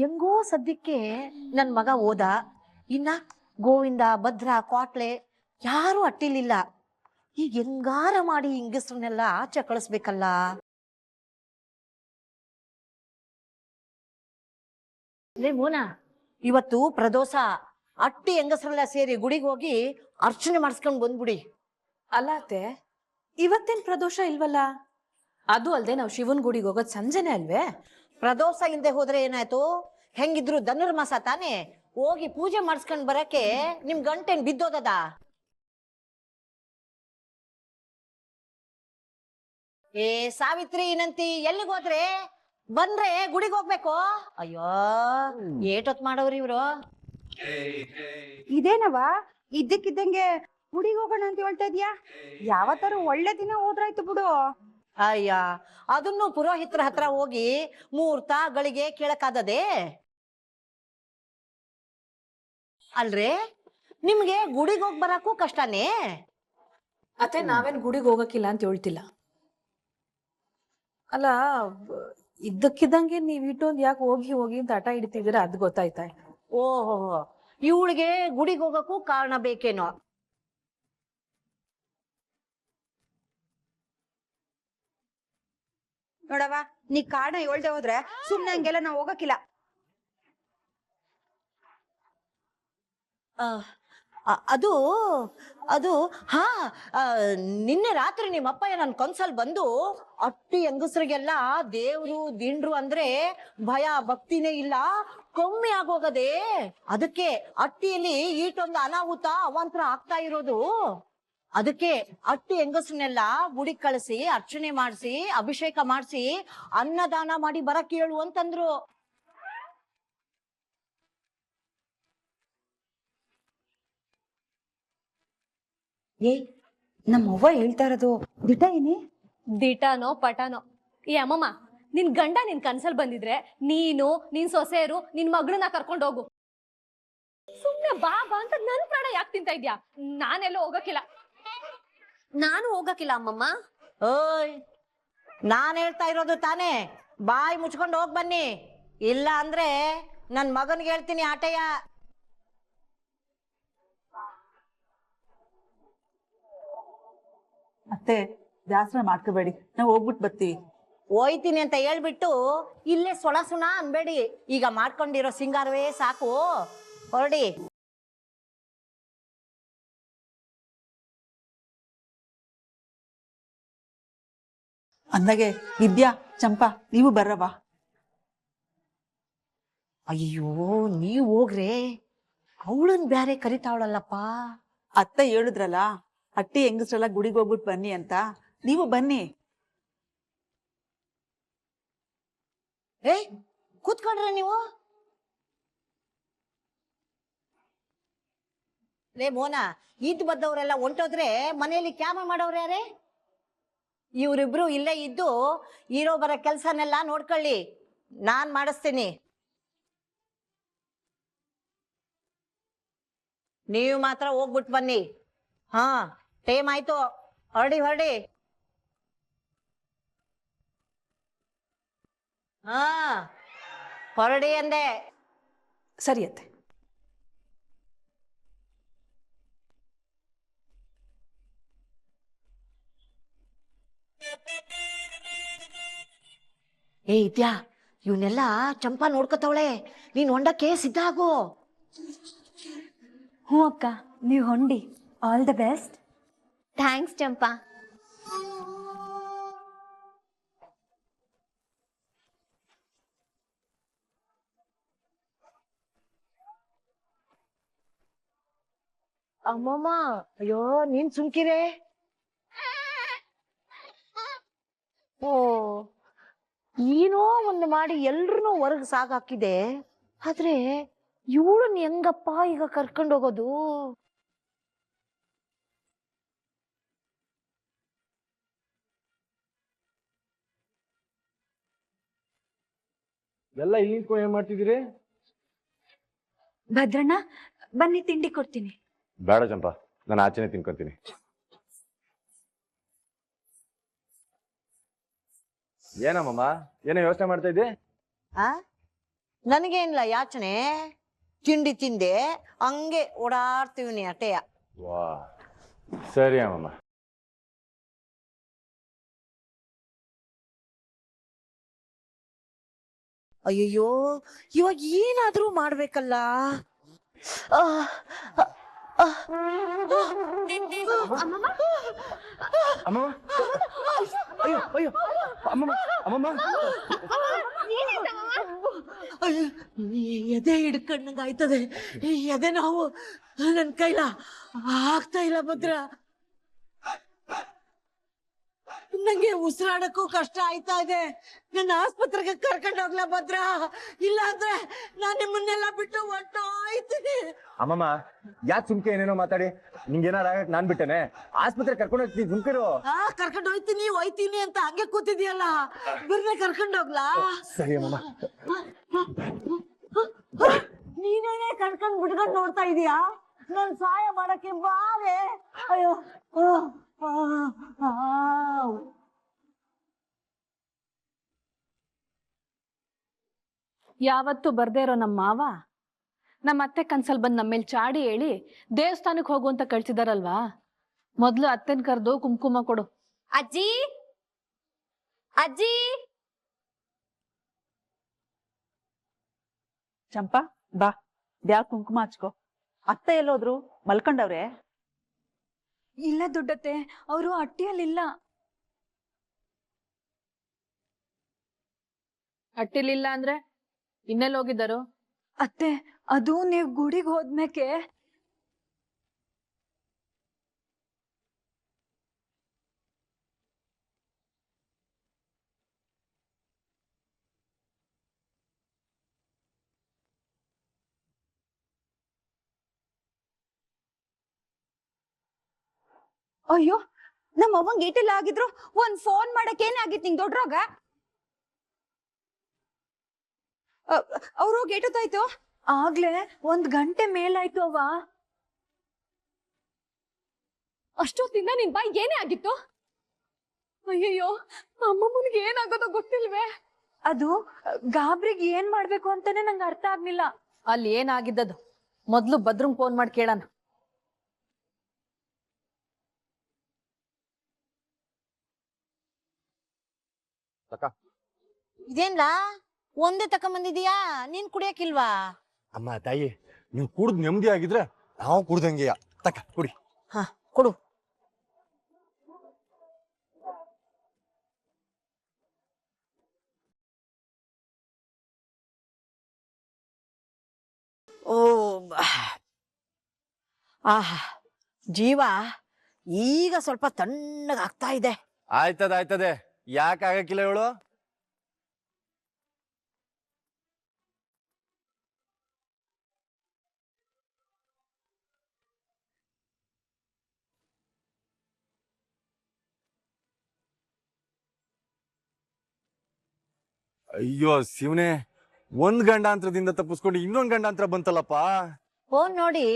ಹೆಂಗೋ ಸದ್ಯಕ್ಕೆ ನನ್ ಮಗ ಓದ. ಇನ್ನ ಗೋವಿಂದ, ಭದ್ರ, ಕ್ವಾಟ್ಲೆ ಯಾರು ಅಟ್ಟಿಲಿಲ್ಲ. ಈಗ ಹೆಂಗಾರ ಮಾಡಿ ಹಿಂಗಸ್ರನ್ನೆಲ್ಲ ಆಚೆ ಕಳಿಸ್ಬೇಕಲ್ಲ. ಮೋನ, ಇವತ್ತು ಪ್ರದೋಷ. ಅಟ್ಟಿ ಹೆಂಗಸ್ರೆಲ್ಲ ಸೇರಿ ಗುಡಿಗೆ ಹೋಗಿ ಅರ್ಚನೆ ಮಾಡಿಸ್ಕೊಂಡ್ ಬಂದ್ಬಿಡಿ. ಅಲ್ಲ ಅತ್ತೆ, ಇವತ್ತೇನ್ ಪ್ರದೋಷ ಇಲ್ವಲ್ಲ? ಅದು ಅಲ್ದೆ ನಾವು ಶಿವನ್ ಗುಡಿಗೆ ಹೋಗೋದ್ ಸಂಜೆನೆ ಅಲ್ವೇ? ಪ್ರದೋಷ ಇಲ್ದೆ ಹೋದ್ರೆ ಏನಾಯ್ತು? ಹೆಂಗಿದ್ರು ಧನುರ್ಮಾಸ ತಾನೆ. ಹೋಗಿ ಪೂಜೆ ಮಾಡಿಸ್ಕೊಂಡ್ ಬರಕ್ಕೆ ನಿಮ್ ಗಂಟೆನ್ ಬಿದ್ದೋದದ? ಏ ಸಾವಿತ್ರಿ ನಂತಿ, ಎಲ್ಲಿಗೆ ಹೋದ್ರೆ? ಬಂದ್ರೆ ಗುಡಿಗೆ ಹೋಗ್ಬೇಕು. ಅಯ್ಯೋ, ಏಟೊತ್ ಮಾಡವ್ರಿ ಇವ್ರು. ಇದೇನವ ಇದ್ದಕ್ಕಿದ್ದಂಗೆ ಗುಡಿಗೆ ಹೋಗೋಣ ಅಂತ ಹೇಳ್ತಾ ಇದ್ಯಾ? ಯಾವತ್ತಾರು ಒಳ್ಳೆ ದಿನ ಹೋದ್ರಾಯ್ತು ಬಿಡು. ಅಯ್ಯ, ಅದನ್ನು ಪುರೋಹಿತರ ಹತ್ರ ಹೋಗಿ ಮುಹೂರ್ತ ಗಳಿಗೆ ಕೇಳಕ್ಕಾದದೆ? ಅಲ್ರೇ, ನಿಮ್ಗೆ ಗುಡಿಗೆ ಹೋಗ್ ಬರಕ್ಕೂ ಕಷ್ಟನೇ? ಅತ್ತೆ, ನಾವೇನ್ ಗುಡಿಗೆ ಹೋಗಕ್ಕಿಲ್ಲ ಅಂತ ಹೇಳ್ತಿಲ್ಲ. ಅಲ್ಲ, ಇದ್ದಕ್ಕಿದ್ದಂಗೆ ನೀವ್ ಇಟ್ಟೊಂದ್ ಯಾಕೆ ಹೋಗಿ ಹೋಗಿ ಅಂತ ಹಠ ಹಿಡಿತಿದ್ದೀರ, ಅದ್ ಗೊತ್ತಾಯ್ತಾ? ಓಹೋ, ಇವಳಿಗೆ ಗುಡಿಗೆ ಹೋಗಕ್ಕೂ ಕಾರಣ ಬೇಕೇನೋ. ನೋಡವ, ನೀ ಕಾರಣ ಹೇಳ್ದೆ ಹೋದ್ರೆ ಸುಮ್ನೆ ಹಂಗೆಲ್ಲ ನಾವ್ ಹೋಗಕ್ಕಿಲ್ಲ. ಅದು ಅದು ಹಾ, ನಿನ್ನೆ ರಾತ್ರಿ ನಿಮ್ಮಪ್ಪ ನನ್ ಕನ್ಸಲ್ ಬಂದು ಅಟ್ಟಿ ಹೆಂಗಸ್ರಿಗೆಲ್ಲ ದೇವ್ರು ದಿಂಡ್ರು ಅಂದ್ರೆ ಭಯ ಭಕ್ತಿನೇ ಇಲ್ಲ, ಕಮ್ಮಿ ಆಗೋಗದೆ. ಅದಕ್ಕೆ ಅಟ್ಟಿಯಲ್ಲಿ ಈಟೊಂದು ಅನಾಹುತ ಅವಾಂತರ ಆಗ್ತಾ ಇರೋದು. ಅದಕ್ಕೆ ಅಟ್ಟಿ ಹೆಂಗಸ್ರನ್ನೆಲ್ಲ ಗುಡಿ ಕಳಿಸಿ ಅರ್ಚನೆ ಮಾಡಿಸಿ ಅಭಿಷೇಕ ಮಾಡಿಸಿ ಅನ್ನದಾನ ಮಾಡಿ ಬರಕ್ ಹೇಳು ಅಂತಂದ್ರು. ಏ, ನಮ್ಮವ್ವ ಹೇಳ್ತಾ ಇರೋದು ದಿಟ ಏನೇ? ದಿಟಾನೋ ಪಟಾನೋ. ಈ ಅಮ್ಮಮ್ಮ, ನಿನ್ ಗಂಡ ನಿನ್ ಕನ್ಸಲ್ ಬಂದಿದ್ರೆ ನೀನು, ನಿನ್ ಸೊಸೆಯರು, ನಿನ್ ಮಗಳನ್ನ ಕರ್ಕೊಂಡು ಹೋಗು. ಸುಮ್ನೆ ಬಾ ಬಾ ಅಂತ ನನ್ ಪ್ರಾಣ ಯಾಕೆ ತಿಂತ ಇದ್ಯಾ? ನಾನೆಲ್ಲೋ ಹೋಗಕ್ಕಿಲ್ಲ. ನಾನು ಹೋಗಕ್ಕಿಲ್ಲ ಅಮ್ಮಮ್ಮ. ಓಯ್, ನಾನ್ ಹೇಳ್ತಾ ಇರೋದು ತಾನೇ. ಬಾಯಿ ಮುಚ್ಕೊಂಡು ಹೋಗ್ ಬನ್ನಿ, ಇಲ್ಲ ಅಂದ್ರೆ ನನ್ ಮಗನ್ಗೆ ಹೇಳ್ತೀನಿ ಆಟಯ್ಯ. ಅತ್ತೆ, ದಾಸರ ಮಾಡ್ಕೋಬೇಡಿ, ನಾವು ಹೋಗ್ಬಿಟ್ಟು ಬರ್ತೀವಿ. ಹೋಯ್ತೀನಿ ಅಂತ ಹೇಳ್ಬಿಟ್ಟು ಇಲ್ಲೇ ಸುಣ ಅನ್ಬೇಡಿ. ಈಗ ಮಾಡ್ಕೊಂಡಿರೋ ಸಿಂಗಾರವೇ ಸಾಕು, ಹೊರಡಿ. ಅಂದಾಗೆ ವಿದ್ಯಾ, ಚಂಪಾ, ನೀವು ಬರ್ರವಾ. ಅಯ್ಯೋ, ನೀವ್ ಹೋಗ್ರೆ ಅವಳನ್ ಬ್ಯಾರೆ ಕರಿತಾವಳಲ್ಲಪ್ಪ. ಅತ್ತೆ ಹೇಳಿದ್ರಲ್ಲ, ಅಟ್ಟಿ ಹೆಂಗಸ್ರೆಲ್ಲ ಗುಡಿಗೆ ಹೋಗ್ಬಿಟ್ಟು ಬನ್ನಿ ಅಂತ, ನೀವು ಬನ್ನಿ. ಏ, ಕೂತ್ಕೊಂಡ್ರೆ ನೀವು. ಲೇ ಮೋನ, ಇದ್ ಬದ್ದವ್ರೆಲ್ಲ ಹೊಂಟೋದ್ರೆ ಮನೆಯಲ್ಲಿ ಕ್ಯಾಮ ಮಾಡೋರು ಯಾರೇ? ಇವ್ರಿಬ್ರು ಇಲ್ಲೇ ಇದ್ದು ಇರೋ ಬರೋ ಕೆಲ್ಸನೆಲ್ಲ ನೋಡ್ಕೊಳ್ಳಿ, ನಾನ್ ಮಾಡಿಸ್ತೀನಿ. ನೀವು ಮಾತ್ರ ಹೋಗ್ಬಿಟ್ಟು ಬನ್ನಿ. ಹಾ, ಟೈಮ್ ಆಯ್ತು, ಹೊರಡಿ ಹೊರಡಿ. ಹಾ, ಹೊರಡಿ ಅಂದೆ. ಸರಿ ಅತ್ತೆ. ಏ ಇದ್ಯಾ, ಇವನ್ನೆಲ್ಲ ಚಂಪಾ ನೋಡ್ಕೊತಾವಳೆ. ನೀನ್ ಹೊಂಡಕ್ಕೆ ಸಿದ್ಧ ಆಗು. ಹ್ಞೂ ಅಕ್ಕ, ನೀವು ಹೊಂಡಿ. All the best. Thanks Champa. ಅಮ್ಮಮ್ಮ, ಅಯ್ಯೋ ನೀನ್ ಸುಮ್ಕಿರೆ. ಓ, ಏನೋ ಒಂದು ಮಾಡಿ ಎಲ್ರನ್ನೂ ಹೊರಗ್ ಸಾಗಾಕಿದೆ. ಆದ್ರೆ ಇವಳನ್ ಹೆಂಗಪ್ಪ ಈಗ ಕರ್ಕೊಂಡೋಗೋದು? ಎಲ್ಲ ಇಲ್ಲಿ ನಿಂತ್ಕೊಂಡು ಏನ್ ಮಾಡ್ತಿದ್ದೀರಿ? ಭದ್ರಣ್ಣ, ಬನ್ನಿ ತಿಂಡಿ ಕೊಡ್ತೀನಿ. ಬೇಡ ಚಂಪಾ, ನಾನು ಆಚೆನೆ ತಿನ್ಕೊಂತೀನಿ. ಏನಮ್ಮಮ್ಮ, ಏನೋ ಯೋಚನೆ ಮಾಡ್ತಾ ಇದ್ದೆ? ಆ ನನಗೇನಿಲ್ಲ ಯಾಚನೆ, ತಿಂಡಿ ತಿಂದೆ ಹಂಗೆ ಓಡಾಡ್ತೀವಿ ಅಟೆಯ. ವಾ ಸರಿ ಅಮ್ಮಮ್ಮ. ಅಯ್ಯಯ್ಯೋ, ಇವಾಗ ಏನಾದ್ರೂ ಮಾಡ್ಬೇಕಲ್ಲ. ಆ, ಆ, ಆ, ಅಮ್ಮಮ್ಮ ಅಯ್ಯೋ ಅಯ್ಯೋ ಅಮ್ಮಮ್ಮ ಅಮ್ಮಮ್ಮ ಅಯ್ಯೋ, ಎದೆ ಹಿಡ್ಕೊಂಡಂಗ ಆಯ್ತದೆ. ಎದೆ ನಾವು ನನ್ ಕೈಲ ಆಗ್ತಾ ಇಲ್ಲ ಭದ್ರ. ನಂಗೆ ಉಸಿರಾಡಕ್ಕೂ ಕಷ್ಟ ಆಯ್ತಾ ಇದೆ. ನನ್ನ ಆಸ್ಪತ್ರೆಗೆ ಕರ್ಕೊಂಡು ಹೋಗ್ಲಾ ಭದ್ರ, ಇಲ್ಲ ಅಂದ್ರೆ ನಾನ್ ನಿಮ್ಮನ್ನೆಲ್ಲ ಬಿಟ್ಟು ಹೊಟ್ಟೋಯ್ತೀನಿ. ಅಮ್ಮಮ್ಮ ಯಾಕೆ ಸುಮ್ಕೆ ಏನೇನೋ ಮಾತಾಡಿ, ನಿಂಗೇನಾರ ಆಗಕ್ ನಾನ್ ಬಿಟ್ಟೆನೆ? ಆಸ್ಪತ್ರೆ ಕರ್ಕೊಂಡು ಹೋಗ್ತೀನಿ, ಸುಮ್ಕಿರು. ಕರ್ಕೊಂಡು ಹೋಯ್ತೀನಿ ಅಂತ ಹಂಗೆ ಕೂತಿದ್ಯಲ್ಲ, ಬಿರ್ನೆ ಕರ್ಕೊಂಡು ಹೋಗ್ಲಾ? ಸರಿ ಅಮ್ಮಮ್ಮ. ನೀನೇನೆ ಕರ್ಕೊಂಡ್ ಬಿಟ್ಕೊಂಡ್ ನೋಡ್ತಾ ಇದೀಯಾ? ನನ್ ಸಹಾಯ ಮಾಡಕ್ಕೆ ಬಾರೆ. ಅಯ್ಯೋ, ಯಾವತ್ತು ಬರ್ದೇ ಇರೋ ನಮ್ಮ ಮಾವ ನಮ್ಮ ಅತ್ತೆ ಕನ್ಸಲ್ ಬಂದ್ ನಮ್ಮೇಲ್ ಚಾಡಿ ಹೇಳಿ ದೇವಸ್ಥಾನಕ್ಕೆ ಹೋಗು ಅಂತ ಕಳ್ಸಿದಾರಲ್ವಾ. ಮೊದ್ಲು ಅತ್ತೆನ್ ಕರ್ದು ಕುಂಕುಮ ಕೊಡು. ಅಜ್ಜಿ ಅಜ್ಜಿ ಚಂಪಾ ಬಾ, ಬ್ಯಾಗ್ ಕುಂಕುಮ ಹಚ್ಕೋ. ಅತ್ತೆ ಎಲ್ಲೋದ್ರು? ಮಲ್ಕೊಂಡವ್ರೆ? ಇಲ್ಲ ದೊಡ್ಡತ್ತೆ, ಅವರು ಅಟ್ಟಿಯಲ್ಲಿಲ್ಲ. ಅಟ್ಟಿಲಿಲ್ಲ ಅಂದ್ರೆ ಇನ್ನೆಲ್ಲ ಹೋಗಿದ್ದಾರು? ಅತ್ತೆ, ಅದು ನೀವ್ ಗುಡಿಗೆ ಹೋದ್ಮೇಕೆ. ಅಯ್ಯೋ, ನಮ್ಮ ಅವ್ವಂಗ್ ಏಟಿಲ್ಲ ಆಗಿದ್ರು ಒಂದ್ ಫೋನ್ ಮಾಡಕ್ ಏನಾಗಿತ್ತು ನಿಂಗ್ ದೊಡ್ಡ್ರೋಗ? ಅವ್ರು ಹೋಗಿ ಏಟೊತ್ತಾಯ್ತು? ಆಗ್ಲೇ 1 ಗಂಟೆ ಮೇಲಾಯ್ತು ಅವ್ವ. ಅಷ್ಟೊತ್ತಿಂದ ನಿನ್ ಬಾಯ್ ಏನೇ ಆಗಿತ್ತು? ಅಯ್ಯಯ್ಯೋ, ಅಮ್ಮಮ್ಮನಿಗೆ ಏನಾಗೋದೋ ಗೊತ್ತಿಲ್ವೇ? ಅದು ಗಾಬ್ರಿಗೆ ಏನ್ ಮಾಡ್ಬೇಕು ಅಂತಾನೆ ನಂಗೆ ಅರ್ಥ ಆಗ್ಲಿಲ್ಲ. ಅಲ್ಲಿ ಏನಾಗಿದ್ದದು ಮೊದ್ಲು ಭದ್ರಂಗ್ ಫೋನ್ ಮಾಡಿ ಕೇಳಣ. ಇದೇನ್ಲಾ ಒಂದೇ ತಕೊಂಬಂದಿದೀಯಾ? ನೀನ್ ಕುಡಿಯಕ್ಕಿಲ್ವಾ? ಅಮ್ಮ ತಾಯಿ, ನೀವು ಕುಡ್ದು ನೆಮ್ಮದಿ ಆಗಿದ್ರೆ ನಾವು ಕುಡ್ದಂಗೆಯ. ತಕ ಕುಡಿ. ಹ, ಕೊಡು. ಓ ಆಹಾ, ಜೀವ ಈಗ ಸ್ವಲ್ಪ ತಣ್ಣಗಾಗ್ತಾ ಇದೆ. ಆಯ್ತದೆ, ಯಾಕೆ ಆಗಕ್ಕಿಲ್ಲ ಹೇಳು? ಅಯ್ಯೋ ಶಿವನೇ, 1 ಗಂಡಾಂತರದಿಂದ ತಪ್ಪಿಸ್ಕೊಂಡು ಇನ್ನೊಂದ್ ಗಂಡಾಂತರ ಬಂತಲ್ಲಪ್ಪ. ಫೋನ್ ನೋಡಿ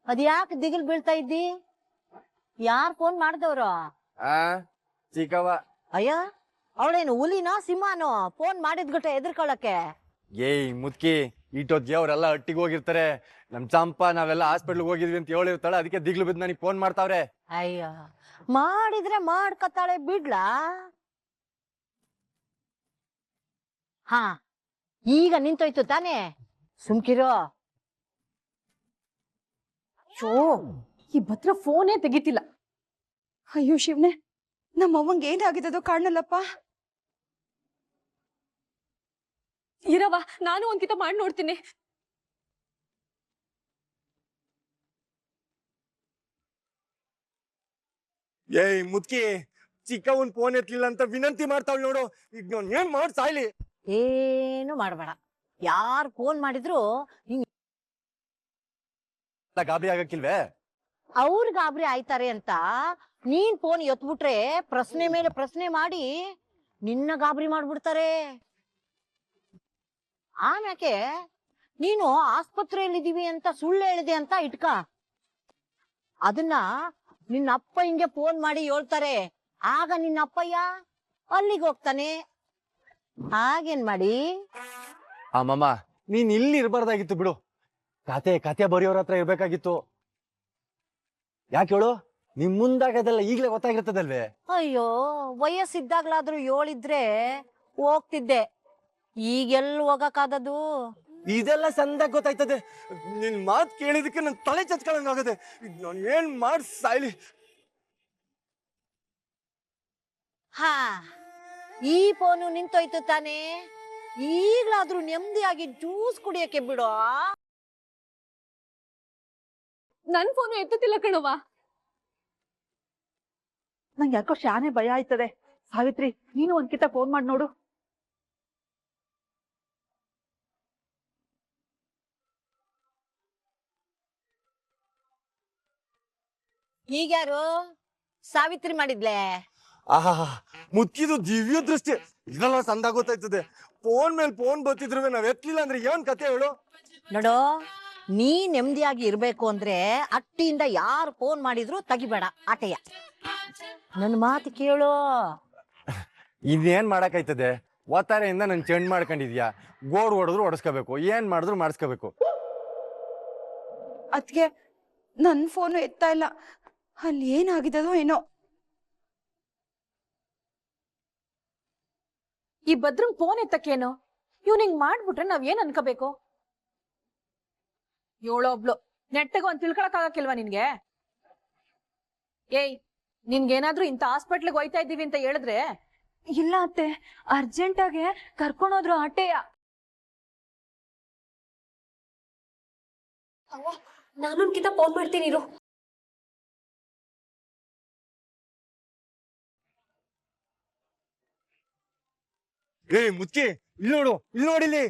ಅದ್ಯಾಕೆ ದಿಗಿಲ್ ಬೀಳ್ತಾ ಇದ್ದಿ? ಯಾರ್ ಫೋನ್ ಮಾಡ್ದವ್ರು? ಆ ಚಿಕ್ಕವ. ಅಯ್ಯ, ಅವಳೇನು ಹುಲಿನೋ ಸಿಂಹನೋ ಫೋನ್ ಮಾಡಿದ್ ಗಟ್ಟ ಎದ್ರಕೊಳಕ್ಕೆ? ಏಯ್ ಮುದ್ಕಿ, ಇಟ್ಟೊತ್ತಿಗೆ ಅವರೆಲ್ಲ ಹಟ್ಟಿಗೆ ಹೋಗಿರ್ತಾರೆ. ನಮ್ ಚಂಪಾ ನಾವೆಲ್ಲ ಹಾಸ್ಪಿಟ್ಲ್ಗೆ ಹೋಗಿದ್ವಿ ಅಂತ ಹೇಳಿರ್ತಾಳೆ, ಅದಕ್ಕೆ ದಿಗ್ಲು ಬಿದ್ದು ನನಗೆ ಫೋನ್ ಮಾಡ್ತಾವ್ರೆ. ಅಯ್ಯ, ಮಾಡಿದ್ರೆ ಮಾಡ್ಕತ್ತಾಳೆ ಬಿಡ್ಲಾ? ಹಾ, ಈಗ ನಿಂತೋಯ್ತು ತಾನೇ, ಸುಮ್ಕಿರೋ. ಈ ಭದ್ರ ಫೋನೇ ತೆಗಿತಿಲ್ಲ. ಅಯ್ಯೋ ಶಿವನೇ, ನಮ್ಮ ಅವ್ವಂಗ್ ಏನಾಗಿದ್ದದೋ ಕಾಣಲ್ಲಪ್ಪ. ಇರವ, ನಾನು ಒಂದ್ಕಿತ ಮಾಡಿ ನೋಡ್ತೀನಿ. ಏಯ್ ಮುದ್ಕಿ, ಚಿಕ್ಕವನ್ ಫೋನ್ ಎತ್ತಲಿಲ್ಲ ಅಂತ ವಿನಂತಿ ಮಾಡ್ತಾವ್ ನೋಡು. ಈಗ ನಾನು ಏನ್ ಮಾಡ್ ಸಾಯ್ಲಿ? ಏನು ಮಾಡ್ಬೇಡ, ಯಾರ್ ಫೋನ್ ಮಾಡಿದ್ರು ಹಿಂಗ್ ಗಾಬರಿ ಆಗಕ್ಕಿಲ್ವೇ? ಅವ್ರ ಗಾಬರಿ ಆಯ್ತಾರೆ ಅಂತ ನೀನ್ ಫೋನ್ ಎತ್ಬಿಟ್ರೆ ಪ್ರಶ್ನೆ ಮೇಲೆ ಪ್ರಶ್ನೆ ಮಾಡಿ ನಿನ್ನ ಗಾಬರಿ ಮಾಡ್ಬಿಡ್ತಾರೆ. ಆಮ್ಯಾಕೆ ನೀನು ಆಸ್ಪತ್ರೆಯಲ್ಲಿದ್ದೀವಿ ಅಂತ ಸುಳ್ಳು ಹೇಳಿದೆ ಅಂತ ಇಟ್ಕ, ಅದನ್ನ ನಿನ್ನ ಅಪ್ಪ ಹಿಂಗೆ ಫೋನ್ ಮಾಡಿ ಹೇಳ್ತಾರೆ. ಆಗ ನಿನ್ನ ಅಪ್ಪಯ್ಯ ಅಲ್ಲಿಗೆ ಹೋಗ್ತಾನೆ. ಹಾಗೇನ್ ಮಾಡಿ? ಅಮ್ಮಮ್ಮ, ನೀನ್ ಇಲ್ಲಿ ಇರ್ಬಾರ್ದಾಗಿತ್ತು ಬಿಡು. ಕತೆ ಬರೆಯೋರ ಹತ್ರ ಇರ್ಬೇಕಾಗಿತ್ತು. ಯಾಕೆ ಹೇಳು, ನಿಮ್ ಮುಂದಾಗದೆಲ್ಲ ಈಗ್ಲೇ ಗೊತ್ತಾಗಿರ್ತದಲ್ವೇ? ಅಯ್ಯೋ, ವಯಸ್ಸಿದ್ದಾಗ್ಲಾದ್ರೂ ಹೇಳಿದ್ರೆ ಹೋಗ್ತಿದ್ದೆ, ಈಗೆಲ್ಲ ಹೋಗಕ್ಕಾದದು? ಇದೆಲ್ಲ ಸಂದಾಗ ಗೊತ್ತಾಯ್ತದೆ. ನಿನ್ ಮಾತ್ ಕೇಳಿದಕ್ಕೆ ನನ್ ತಲೆ ಚಚ್ಕೊಳಂಗಾಗದೆ. ನಾನು ಏನ್ ಮಾಡ್ ಸಾಯ್ಲಿ. ಹಾ, ಈ ಫೋನು ನಿಂತೋಯ್ತು ತಾನೇ, ಈಗ್ಲಾದ್ರೂ ನೆಮ್ಮದಿಯಾಗಿ ಜ್ಯೂಸ್ ಕುಡಿಯಕ್ಕೆ ಬಿಡೋ. ನನ್ ಫೋನು ಎತ್ತುತ್ತಿಲ್ಲ ಕಣವ್ವ. ನಂಗೆ ಯಾಕೋ ಶಾನೆ ಭಯ ಆಯ್ತದೆ. ಸಾವಿತ್ರಿ, ನೀನು ಒಂದ್ಕಿತ ಫೋನ್ ಮಾಡಿ ನೋಡು. ಈಗ್ಯಾರು? ಸಾವಿತ್ರಿ ಮಾಡಿದ್ಲೆ? ಆಹಾ, ಮುಚ್ಚಿದು ದಿವ್ಯ ದೃಷ್ಟಿ. ಇದೆಲ್ಲ ಸಂದಾಗ ಗೊತ್ತಾಯ್ತದೆ. ಫೋನ್ ಮೇಲೆ ಫೋನ್ ಬರ್ತಿದ್ರು ನಾವ್ ಎತ್ತಲಿಲ್ಲ ಅಂದ್ರೆ ಏನ್ ಕತೆ ಹೇಳು? ನೋಡೋ, ನೀ ನೆಮ್ಮದಿಯಾಗಿ ಇರ್ಬೇಕು ಅಂದ್ರೆ ಅಟ್ಟಿಯಿಂದ ಯಾರು ಫೋನ್ ಮಾಡಿದ್ರು ತೆಗಿಬೇಡ ಆಟೆಯ. ನನ್ನ ಮಾತು ಕೇಳು. ಇದೇನ್ ಮಾಡಕ್ಕಾಯ್ತದೆ? ಒತ್ತಾರೆಯಿಂದ ನನ್ ಚೆಂಡ್ ಮಾಡ್ಕೊಂಡಿದ್ಯಾ. ಗೋಡ್ ಹೊಡೆದ್ರು ಹೊಡೆಸ್ಕೋಬೇಕು, ಏನ್ ಮಾಡಿದ್ರು ಮಾಡಿಸ್ಕೋಬೇಕು. ಅದ್ಕೆ ನನ್ ಫೋನು ಎತ್ತಾ ಇಲ್ಲ. ಅಲ್ಲಿ ಏನಾಗಿದೋ ಏನೋ. ಈ ಭದ್ರಂಗ್ ಫೋನ್ ಎತ್ತಕ್ಕೇನು? ಇವ್ನ ಹಿಂಗ್ ಮಾಡ್ಬಿಟ್ರೆ ನಾವ್ ಏನ್ ಅನ್ಕೋಬೇಕು? ಒಬ್ಳು ನೆಟ್ಟಗ ಒಂದ್ ತಿಳ್ಕೊಳಕ್ ಆಗಕ್ಕಿಲ್ವಾ ನಿನ್ಗೆ? ಏಯ್, ನಿನ್ಗೇನಾದ್ರೂ ಇಂಥ ಹಾಸ್ಪಿಟ್ಲಿಗೆ ಹೋಯ್ತಾ ಇದ್ದೀವಿ ಅಂತ ಹೇಳಿದ್ರೆ? ಇಲ್ಲ ಅತ್ತೆ, ಅರ್ಜೆಂಟ್ ಆಗಿ ಕರ್ಕೊಂಡೋದ್ರು ಆಟೆಯ. ನಾನೊಂದ್ಕಿತ ಫೋನ್ ಮಾಡ್ತೀನಿ ಇರು. ಮುಚ್ಚಿ, ಇಲ್ಲಿ ನೋಡಿಲ್ಲಿ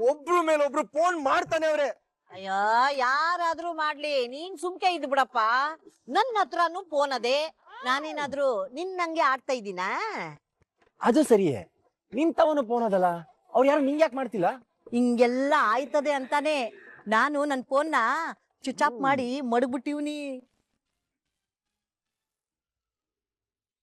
ಒಬ್ರು ಮೇಲೆ ಒಬ್ರು ಫೋನ್ ಮಾಡ್ತಾನೆ ಅವ್ರೆ. ಅಯ್ಯೋ, ಯಾರಾದ್ರೂ ಮಾಡ್ಲಿ, ನೀನ್ ಸುಮ್ಕೆ ಇದ್ ಬಿಡಪ್ಪ. ನನ್ನ ಹತ್ರನು ಫೋನ್ ಅದೇ, ನಾನೇನಾದ್ರೂ ನಿನ್ನಂಗೆ ಆಡ್ತಾ ಇದ್ದೀನಾ? ಅದು ಸರಿಯೇ, ನಿಂತವನು ಫೋನ್ ಅದಲ್ಲ, ಅವ್ರು ಯಾರು ನಿಂಗೆ ಯಾಕೆ ಮಾಡ್ತಿಲ್ಲ? ಹಿಂಗೆಲ್ಲ ಆಯ್ತದೆ ಅಂತಾನೆ ನಾನು ನನ್ ಫೋನ್ನ ಸ್ವಿಚ್ ಆಫ್ ಮಾಡಿ ಮಡಗ್ಬಿಟ್ಟಿವ್ನಿ.